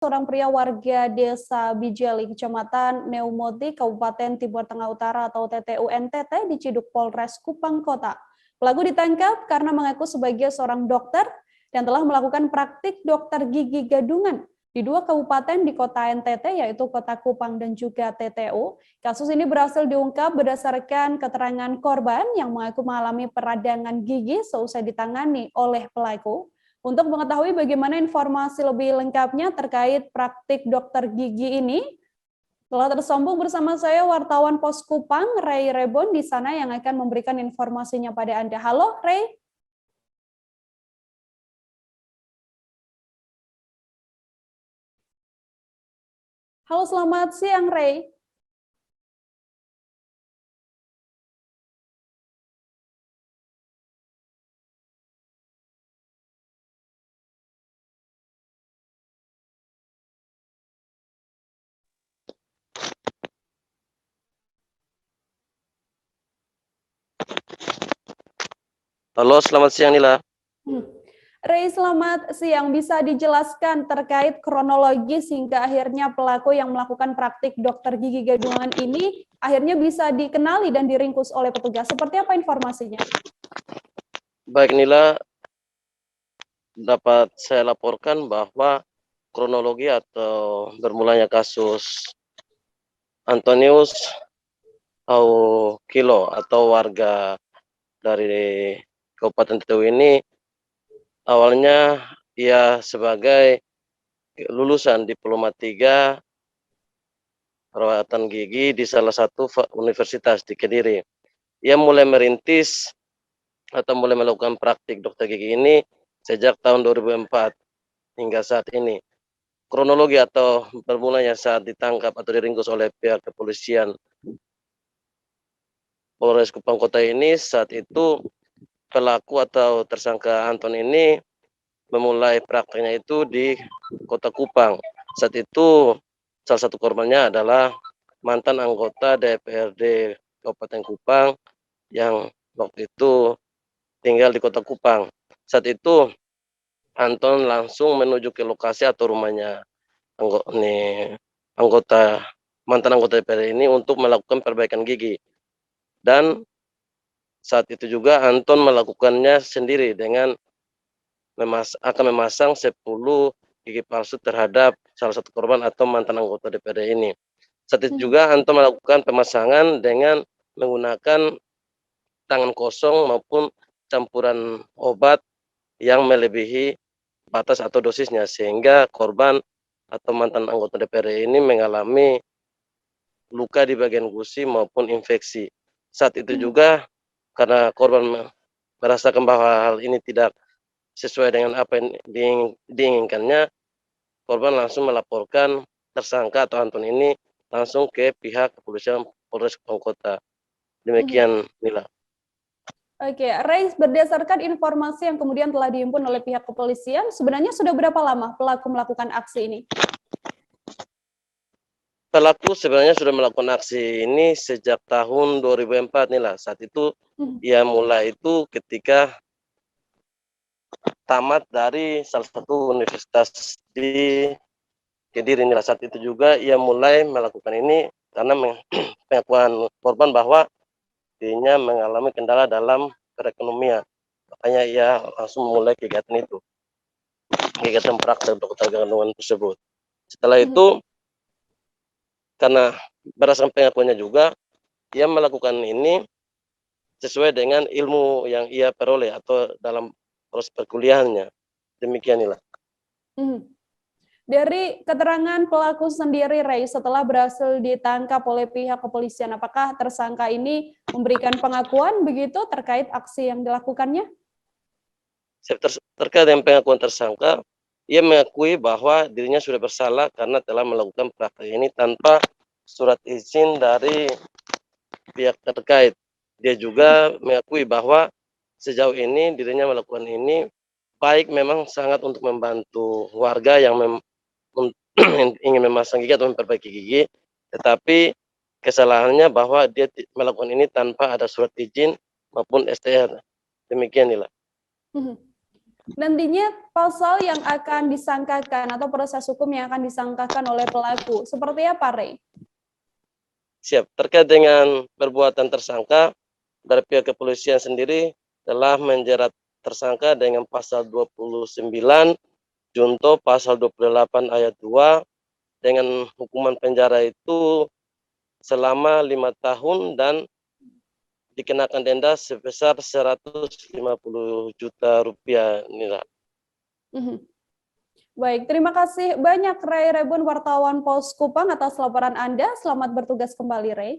Seorang pria warga Desa Bijeli, Kecamatan Neumoti, Kabupaten Timur Tengah Utara atau TTU NTT diciduk Polres Kupang Kota. Pelaku ditangkap karena mengaku sebagai seorang dokter dan telah melakukan praktik dokter gigi gadungan di dua kabupaten di kota NTT, yaitu Kota Kupang dan juga TTU. Kasus ini berhasil diungkap berdasarkan keterangan korban yang mengaku mengalami peradangan gigi seusai ditangani oleh pelaku. Untuk mengetahui bagaimana informasi lebih lengkapnya terkait praktik dokter gigi ini, telah tersambung bersama saya wartawan Pos Kupang, Ray Rebon, di sana yang akan memberikan informasinya pada Anda. Halo, Ray. Halo, selamat siang, Ray. Halo, selamat siang Nila. Ray, selamat siang. Bisa dijelaskan terkait kronologis hingga akhirnya pelaku yang melakukan praktik dokter gigi gadungan ini akhirnya bisa dikenali dan diringkus oleh petugas. Seperti apa informasinya? Baik Nila, dapat saya laporkan bahwa kronologi atau bermulanya kasus Antonius Kilo atau warga dari Kabupaten TTU ini awalnya ia sebagai lulusan Diploma 3 perawatan gigi di salah satu universitas di Kediri. Ia mulai merintis atau mulai melakukan praktik dokter gigi ini sejak tahun 2004 hingga saat ini. Kronologi atau bermulanya saat ditangkap atau diringkus oleh pihak kepolisian Polres Kupang Kota ini, saat itu pelaku atau tersangka Anton ini memulai prakteknya itu di Kota Kupang. Saat itu salah satu korbannya adalah mantan anggota DPRD Kabupaten Kupang yang waktu itu tinggal di Kota Kupang. Saat itu Anton langsung menuju ke lokasi atau rumahnya anggota mantan anggota DPR ini untuk melakukan perbaikan gigi. Dan saat itu juga Anton melakukannya sendiri dengan akan memasang 10 gigi palsu terhadap salah satu korban atau mantan anggota DPR ini. Saat itu juga Anton melakukan pemasangan dengan menggunakan tangan kosong maupun campuran obat yang melebihi batas atau dosisnya, sehingga korban atau mantan anggota DPR ini mengalami luka di bagian gusi maupun infeksi. Saat itu juga karena korban merasakan bahwa hal ini tidak sesuai dengan apa yang diinginkannya, korban langsung melaporkan tersangka atau Anton ini langsung ke pihak kepolisian Polres Kupang Kota. Demikian Nila. Oke, Ray, berdasarkan informasi yang kemudian telah dihimpun oleh pihak kepolisian, sebenarnya sudah berapa lama pelaku melakukan aksi ini? Pelaku sebenarnya sudah melakukan aksi ini sejak tahun 2004 Nila. Saat itu ia mulai itu ketika tamat dari salah satu universitas di Kediri Nila. Saat itu juga ia mulai melakukan ini karena pengakuan korban bahwa dirinya mengalami kendala dalam perekonomian. Makanya ia langsung memulai kegiatan itu, kegiatan praktek dokter gadungan tersebut. Setelah itu, karena berdasarkan pengakuannya juga, ia melakukan ini sesuai dengan ilmu yang ia peroleh atau dalam proses perkuliahannya. Demikianilah. Dari keterangan pelaku sendiri, Ray, setelah berhasil ditangkap oleh pihak kepolisian, apakah tersangka ini memberikan pengakuan begitu terkait aksi yang dilakukannya? Terkait dengan pengakuan tersangka, ia mengakui bahwa dirinya sudah bersalah karena telah melakukan praktek ini tanpa surat izin dari pihak terkait. Dia juga mengakui bahwa sejauh ini dirinya melakukan ini baik memang sangat untuk membantu warga yang ingin memasang gigi atau memperbaiki gigi, tetapi kesalahannya bahwa dia melakukan ini tanpa ada surat izin maupun STR. Demikian Nila. Nantinya pasal yang akan disangkakan atau proses hukum yang akan disangkakan oleh pelaku, seperti apa, Rey? Siap. Terkait dengan perbuatan tersangka, dari pihak kepolisian sendiri telah menjerat tersangka dengan pasal 29 junto pasal 28 ayat 2 dengan hukuman penjara itu selama 5 tahun dan dikenakan denda sebesar 150 juta rupiah. Inilah. Baik, terima kasih banyak Rey Rebun, wartawan Pos Kupang atas laporan Anda. Selamat bertugas kembali, Rey.